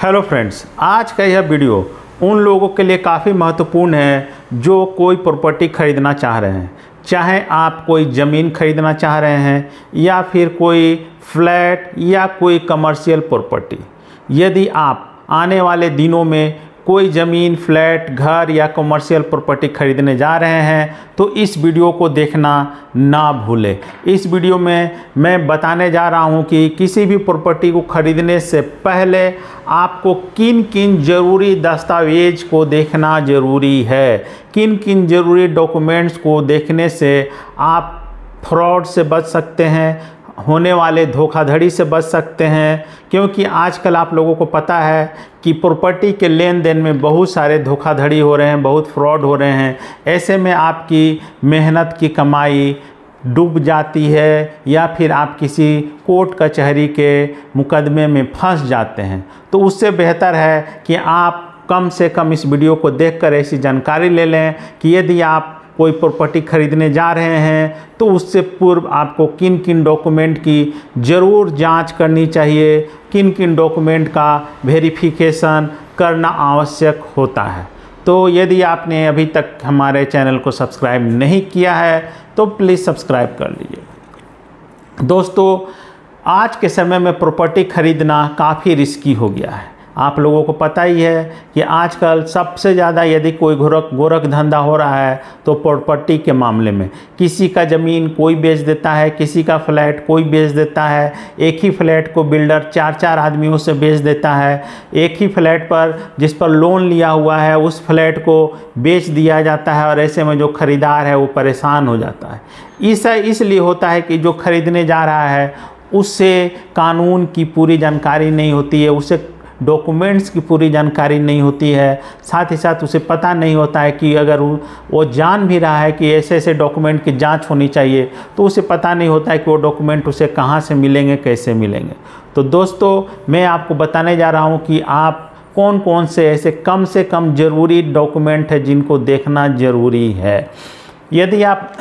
Hello friends, आज का यह वीडियो उन लोगों के लिए काफ़ी महत्वपूर्ण है जो कोई प्रॉपर्टी ख़रीदना चाह रहे हैं। चाहे आप कोई ज़मीन खरीदना चाह रहे हैं या फिर कोई फ्लैट या कोई कमर्शियल प्रॉपर्टी। यदि आप आने वाले दिनों में कोई ज़मीन, फ्लैट, घर या कमर्शियल प्रॉपर्टी खरीदने जा रहे हैं तो इस वीडियो को देखना ना भूलें। इस वीडियो में मैं बताने जा रहा हूं कि किसी भी प्रॉपर्टी को खरीदने से पहले आपको किन किन ज़रूरी दस्तावेज को देखना ज़रूरी है, किन किन ज़रूरी डॉक्यूमेंट्स को देखने से आप फ्रॉड से बच सकते हैं, होने वाले धोखाधड़ी से बच सकते हैं। क्योंकि आजकल आप लोगों को पता है कि प्रॉपर्टी के लेन देन में बहुत सारे धोखाधड़ी हो रहे हैं, बहुत फ्रॉड हो रहे हैं। ऐसे में आपकी मेहनत की कमाई डूब जाती है या फिर आप किसी कोर्ट कचहरी के मुकदमे में फंस जाते हैं। तो उससे बेहतर है कि आप कम से कम इस वीडियो को देखकर ऐसी जानकारी ले लें कि यदि आप कोई प्रॉपर्टी खरीदने जा रहे हैं तो उससे पूर्व आपको किन किन डॉक्यूमेंट की ज़रूर जांच करनी चाहिए, किन किन डॉक्यूमेंट का वेरिफिकेशन करना आवश्यक होता है। तो यदि आपने अभी तक हमारे चैनल को सब्सक्राइब नहीं किया है तो प्लीज़ सब्सक्राइब कर लीजिए। दोस्तों, आज के समय में प्रॉपर्टी खरीदना काफ़ी रिस्की हो गया है। आप लोगों को पता ही है कि आजकल सबसे ज़्यादा यदि कोई गोरख धंधा हो रहा है तो प्रॉपर्टी के मामले में किसी का ज़मीन कोई बेच देता है, किसी का फ्लैट कोई बेच देता है। एक ही फ्लैट को बिल्डर चार आदमियों से बेच देता है। एक ही फ्लैट पर जिस पर लोन लिया हुआ है उस फ्लैट को बेच दिया जाता है और ऐसे में जो ख़रीदार है वो परेशान हो जाता है। इसलिए होता है कि जो ख़रीदने जा रहा है उससे कानून की पूरी जानकारी नहीं होती है, उसे डॉक्यूमेंट्स की पूरी जानकारी नहीं होती है। साथ ही साथ उसे पता नहीं होता है कि अगर वो जान भी रहा है कि ऐसे ऐसे डॉक्यूमेंट की जांच होनी चाहिए तो उसे पता नहीं होता है कि वो डॉक्यूमेंट उसे कहाँ से मिलेंगे, कैसे मिलेंगे। तो दोस्तों, मैं आपको बताने जा रहा हूँ कि आप कौन कौन से ऐसे कम से कम ज़रूरी डॉक्यूमेंट है जिनको देखना ज़रूरी है। यदि आप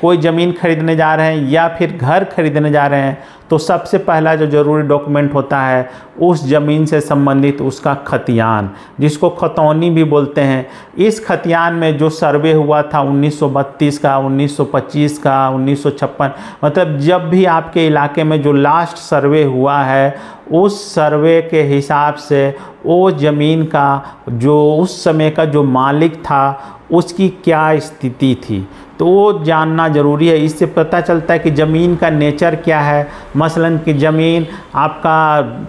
कोई ज़मीन खरीदने जा रहे हैं या फिर घर खरीदने जा रहे हैं तो सबसे पहला जो ज़रूरी डॉक्यूमेंट होता है उस ज़मीन से संबंधित उसका खतियान, जिसको खतौनी भी बोलते हैं। इस खतियान में जो सर्वे हुआ था 1932 का, 1925 का, 1956, मतलब जब भी आपके इलाके में जो लास्ट सर्वे हुआ है उस सर्वे के हिसाब से वो ज़मीन का जो उस समय का जो मालिक था उसकी क्या स्थिति थी तो वो जानना ज़रूरी है। इससे पता चलता है कि ज़मीन का नेचर क्या है। मसलन कि ज़मीन आपका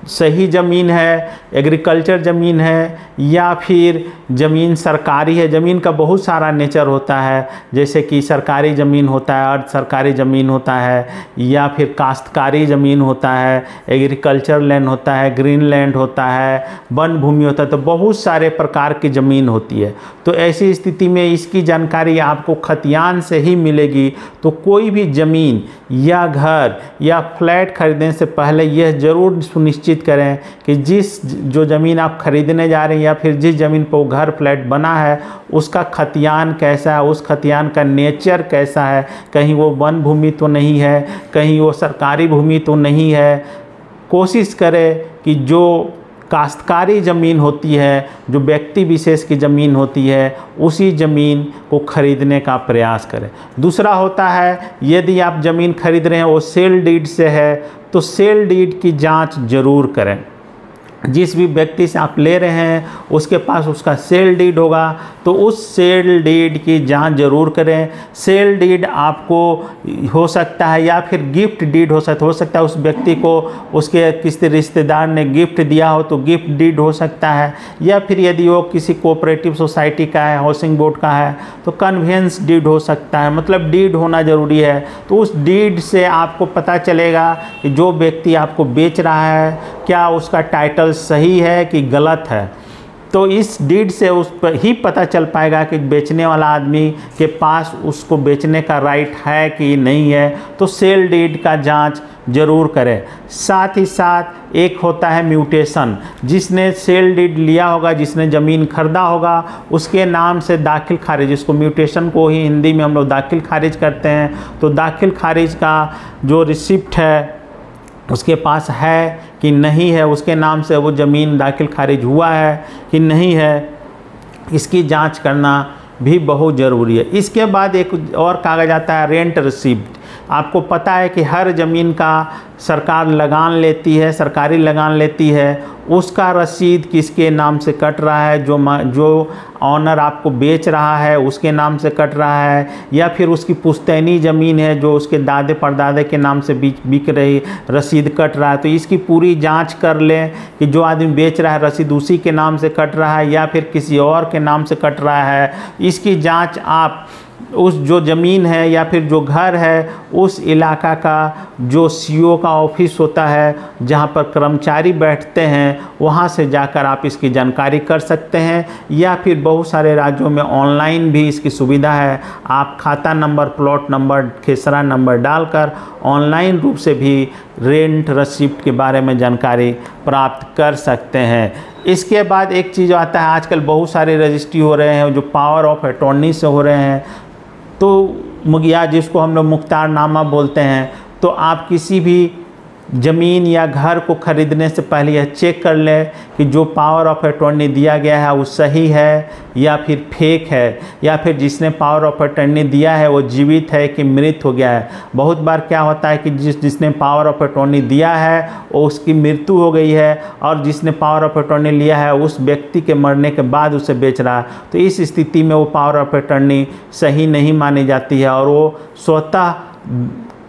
सही ज़मीन है, एग्रीकल्चर ज़मीन है या फिर ज़मीन सरकारी है। ज़मीन का बहुत सारा नेचर होता है, जैसे कि सरकारी ज़मीन होता है, अर्ध सरकारी ज़मीन होता है या फिर काश्तकारी ज़मीन होता है, एग्रीकल्चर लैंड होता है, ग्रीन लैंड होता है, वन भूमि होता है। तो बहुत सारे प्रकार की ज़मीन होती है। तो ऐसी स्थिति में इसकी जानकारी आपको खतियान से ही मिलेगी। तो कोई भी ज़मीन या घर या फ्लैट खरीदने से पहले यह ज़रूर सुनिश्चित करें कि जो ज़मीन आप खरीदने जा रहे हैं या फिर जिस ज़मीन पर वो घर फ्लैट बना है उसका खतियान कैसा है, उस खतियान का नेचर कैसा है। कहीं वो वन भूमि तो नहीं है, कहीं वो सरकारी भूमि तो नहीं है। कोशिश करें कि जो काश्तकारी ज़मीन होती है, जो व्यक्ति विशेष की ज़मीन होती है, उसी ज़मीन को खरीदने का प्रयास करें। दूसरा होता है, यदि आप ज़मीन खरीद रहे हैं वो सेल डीड से है तो सेल डीड की जांच ज़रूर करें। जिस भी व्यक्ति से आप ले रहे हैं उसके पास उसका सेल डीड होगा तो उस सेल डीड की जांच ज़रूर करें। सेल डीड आपको हो सकता है या फिर गिफ्ट डीड हो सकता है उस व्यक्ति को उसके किसी रिश्तेदार ने गिफ्ट दिया हो तो गिफ्ट डीड हो सकता है, या फिर यदि वो किसी कोऑपरेटिव सोसाइटी का है, हाउसिंग बोर्ड का है तो कन्वेंस डीड हो सकता है। मतलब डीड होना ज़रूरी है। तो उस डीड से आपको पता चलेगा कि जो व्यक्ति आपको बेच रहा है क्या उसका टाइटल सही है कि गलत है। तो इस डीड से उस पर ही पता चल पाएगा कि बेचने वाला आदमी के पास उसको बेचने का राइट है कि नहीं है। तो सेल डीड का जांच ज़रूर करें। साथ ही साथ एक होता है म्यूटेशन। जिसने सेल डीड लिया होगा, जिसने ज़मीन खरीदा होगा, उसके नाम से दाखिल खारिज, इसको म्यूटेशन को ही हिंदी में हम लोग दाखिल खारिज करते हैं। तो दाखिल खारिज का जो रिसिप्ट है उसके पास है कि नहीं है, उसके नाम से वो ज़मीन दाखिल खारिज हुआ है कि नहीं है, इसकी जांच करना भी बहुत ज़रूरी है। इसके बाद एक और कागज़ आता है रेंट रिसिप्ट। आपको पता है कि हर ज़मीन का सरकार लगान लेती है, सरकारी लगान लेती है, उसका रसीद किसके नाम से कट रहा है, जो ऑनर आपको बेच रहा है उसके नाम से कट रहा है, या फिर उसकी पुश्तैनी ज़मीन है जो उसके दादे परदादे के नाम से बिक रही, रसीद कट रहा है। तो इसकी पूरी जांच कर लें कि जो आदमी बेच रहा है रसीद उसी के नाम से कट रहा है या फिर किसी और के नाम से कट रहा है। इसकी जांच आप उस जो ज़मीन है या फिर जो घर है उस इलाका का जो सीओ का ऑफिस होता है जहाँ पर कर्मचारी बैठते हैं वहाँ से जाकर आप इसकी जानकारी कर सकते हैं, या फिर बहुत सारे राज्यों में ऑनलाइन भी इसकी सुविधा है। आप खाता नंबर, प्लॉट नंबर, खेसरा नंबर डालकर ऑनलाइन रूप से भी रेंट रिसिप्ट के बारे में जानकारी प्राप्त कर सकते हैं। इसके बाद एक चीज़ आता है, आजकल बहुत सारे रजिस्ट्री हो रहे हैं जो पावर ऑफ अटॉर्नी से हो रहे हैं, तो मुगिया जिसको हम लोग मुख्तारनामा बोलते हैं। तो आप किसी भी ज़मीन या घर को ख़रीदने से पहले यह चेक कर लें कि जो पावर ऑफ अटॉर्नी दिया गया है वो सही है या फिर फेक है, या फिर जिसने पावर ऑफ अटॉर्नी दिया है वो जीवित है कि मृत हो गया है। बहुत बार क्या होता है कि जिसने पावर ऑफ अटॉर्नी दिया है वो उसकी मृत्यु हो गई है और जिसने पावर ऑफ अटॉर्नी लिया है उस व्यक्ति के मरने के बाद उसे बेच रहा है। तो इस स्थिति में वो पावर ऑफ अटॉर्नी सही नहीं मानी जाती है और वो स्वतः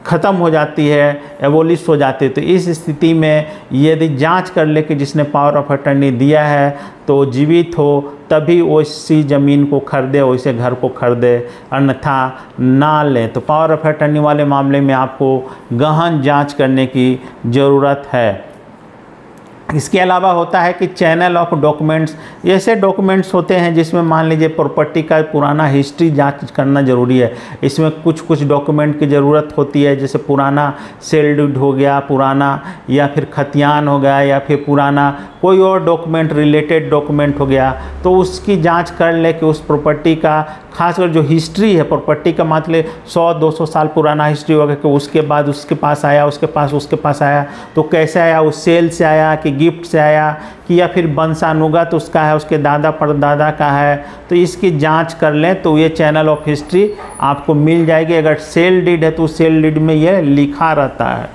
ख़त्म हो जाती है, एबोलिश हो जाती है। तो इस स्थिति में यदि जांच कर ले कि जिसने पावर ऑफ अटॉर्नी दिया है तो जीवित हो तभी उसी ज़मीन को खरीदे, वैसे घर को खरीदे, अन्यथा ना लें। तो पावर ऑफ अटॉर्नी वाले मामले में आपको गहन जांच करने की ज़रूरत है। इसके अलावा होता है कि चैनल ऑफ डॉक्यूमेंट्स, ऐसे डॉक्यूमेंट्स होते हैं जिसमें मान लीजिए प्रॉपर्टी का पुराना हिस्ट्री जांच करना ज़रूरी है। इसमें कुछ डॉक्यूमेंट की ज़रूरत होती है, जैसे पुराना सेल डीड हो गया, पुराना या फिर खतियान हो गया, या फिर पुराना कोई और डॉक्यूमेंट, रिलेटेड डॉक्यूमेंट हो गया। तो उसकी जांच कर ले कि उस प्रॉपर्टी का खासकर जो हिस्ट्री है प्रॉपर्टी का, मतलब 100-200 साल पुराना हिस्ट्री होगा कि उसके बाद उसके पास आया, उसके पास आया तो कैसे आया, उस सेल से आया कि गिफ्ट से आया कि या फिर वंशानुगत उसका है, उसके दादा परदादा का है। तो इसकी जांच कर लें तो ये चैनल ऑफ हिस्ट्री आपको मिल जाएगी। अगर सेल डीड है तो सेल डीड में ये लिखा रहता है।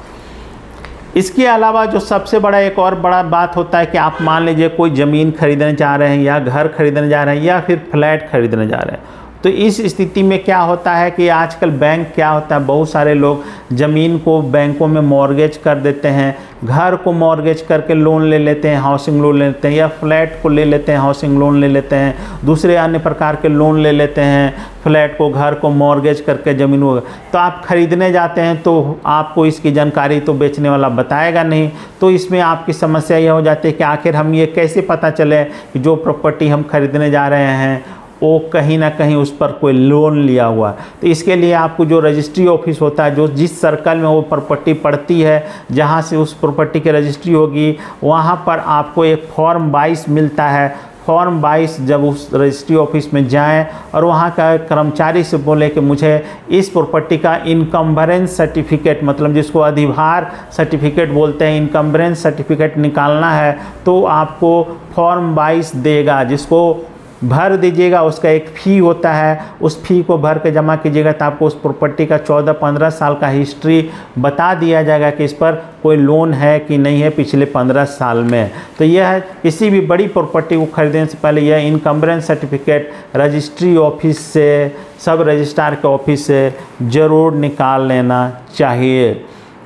इसके अलावा जो सबसे बड़ा एक और बड़ा बात होता है कि आप मान लीजिए कोई ज़मीन खरीदने जा रहे हैं या घर खरीदने जा रहे हैं या फिर फ्लैट खरीदने जा रहे हैं। तो इस स्थिति में क्या होता है कि आजकल बैंक क्या होता है, बहुत सारे लोग ज़मीन को बैंकों में मॉर्गेज कर देते हैं, घर को मॉर्गेज करके लोन ले लेते हैं, हाउसिंग लोन ले लेते हैं, या फ्लैट को ले लेते हैं, हाउसिंग लोन ले लेते हैं, दूसरे अन्य प्रकार के लोन ले लेते हैं, फ्लैट को, घर को मॉर्गेज करके ज़मीन को। तो आप ख़रीदने जाते हैं तो आपको इसकी जानकारी तो बेचने वाला बताएगा नहीं। तो इसमें आपकी समस्या यह हो जाती है कि आखिर हम ये कैसे पता चले कि जो प्रॉपर्टी हम खरीदने जा रहे हैं वो कहीं ना कहीं उस पर कोई लोन लिया हुआ। तो इसके लिए आपको जो रजिस्ट्री ऑफिस होता है, जो जिस सर्कल में वो प्रॉपर्टी पड़ती है, जहाँ से उस प्रॉपर्टी की रजिस्ट्री होगी, वहाँ पर आपको एक फॉर्म 22 मिलता है। फॉर्म 22 जब उस रजिस्ट्री ऑफिस में जाएं और वहाँ का कर्मचारी से बोले कि मुझे इस प्रॉपर्टी का इनकम्बरेंस सर्टिफिकेट, मतलब जिसको अधिभार सर्टिफिकेट बोलते हैं, इनकम्बरेंस सर्टिफिकेट निकालना है, तो आपको फॉर्म 22 देगा, जिसको भर दीजिएगा। उसका एक फ़ी होता है, उस फ़ी को भर के जमा कीजिएगा तो आपको उस प्रॉपर्टी का 14-15 साल का हिस्ट्री बता दिया जाएगा कि इस पर कोई लोन है कि नहीं है पिछले 15 साल में। तो यह किसी भी बड़ी प्रॉपर्टी को खरीदने से पहले यह इनकम्बरेंस सर्टिफिकेट रजिस्ट्री ऑफिस से, सब रजिस्ट्रार के ऑफिस से ज़रूर निकाल लेना चाहिए।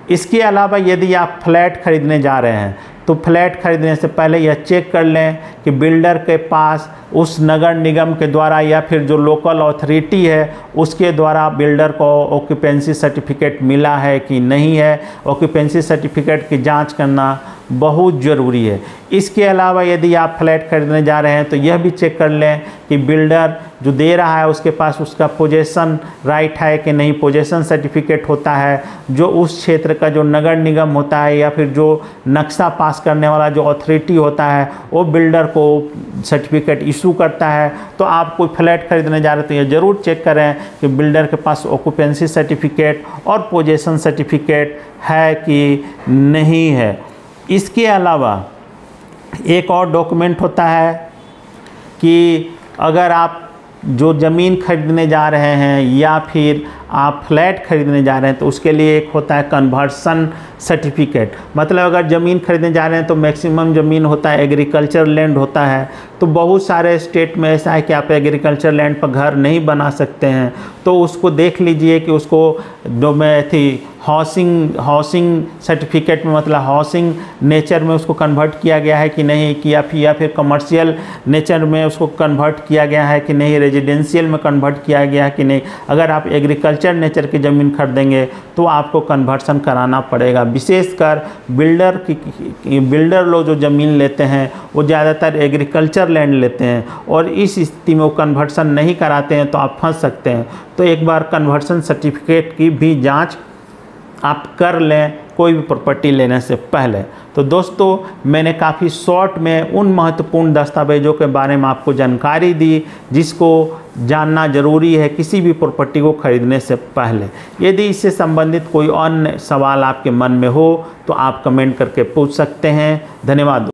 इसके अलावा यदि आप फ्लैट खरीदने जा रहे हैं तो फ्लैट खरीदने से पहले यह चेक कर लें कि बिल्डर के पास उस नगर निगम के द्वारा या फिर जो लोकल अथॉरिटी है उसके द्वारा बिल्डर को ऑक्यूपेंसी सर्टिफिकेट मिला है कि नहीं है। ऑक्यूपेंसी सर्टिफिकेट की जांच करना बहुत ज़रूरी है। इसके अलावा यदि आप फ्लैट खरीदने जा रहे हैं तो यह भी चेक कर लें कि बिल्डर जो दे रहा है उसके पास उसका पोजेसन राइट है कि नहीं, पोजेसन सर्टिफिकेट होता है, जो उस क्षेत्र का जो नगर निगम होता है या फिर जो नक्शा पास करने वाला जो अथॉरिटी होता है वो बिल्डर को सर्टिफिकेट इशू करता है। तो आप कोई फ्लैट खरीदने जा रहे हैं तो ये ज़रूर चेक करें कि बिल्डर के पास ऑक्यूपेंसी सर्टिफिकेट और पोजेसन सर्टिफिकेट है कि नहीं है। इसके अलावा एक और डॉक्यूमेंट होता है कि अगर आप जो ज़मीन खरीदने जा रहे हैं या फिर आप फ्लैट खरीदने जा रहे हैं तो उसके लिए एक होता है कन्वर्सन सर्टिफिकेट। मतलब अगर ज़मीन खरीदने जा रहे हैं तो मैक्सिमम ज़मीन होता है एग्रीकल्चर लैंड होता है, तो बहुत सारे स्टेट में ऐसा है कि आप एग्रीकल्चर लैंड पर घर नहीं बना सकते हैं। तो उसको देख लीजिए कि उसको हाउसिंग सर्टिफिकेट में, मतलब हाउसिंग नेचर में उसको कन्वर्ट किया गया है कि नहीं, कि या फिर कमर्शियल नेचर में उसको कन्वर्ट किया गया है कि नहीं, रेजिडेंशियल में कन्वर्ट किया गया है कि नहीं। अगर आप एग्रीकल्चर नेचर की ज़मीन खरीदेंगे तो आपको कन्वर्सन कराना पड़ेगा। विशेषकर बिल्डर लोग जो ज़मीन लेते हैं वो ज़्यादातर एग्रीकल्चर लैंड लेते हैं और इस स्थिति में वो कन्वर्सन नहीं कराते हैं तो आप फंस सकते हैं। तो एक बार कन्वर्सन सर्टिफिकेट की भी जांच आप कर लें कोई भी प्रॉपर्टी लेने से पहले। तो दोस्तों, मैंने काफ़ी शॉर्ट में उन महत्वपूर्ण दस्तावेज़ों के बारे में आपको जानकारी दी जिसको जानना ज़रूरी है किसी भी प्रॉपर्टी को खरीदने से पहले। यदि इससे संबंधित कोई अन्य सवाल आपके मन में हो तो आप कमेंट करके पूछ सकते हैं। धन्यवाद।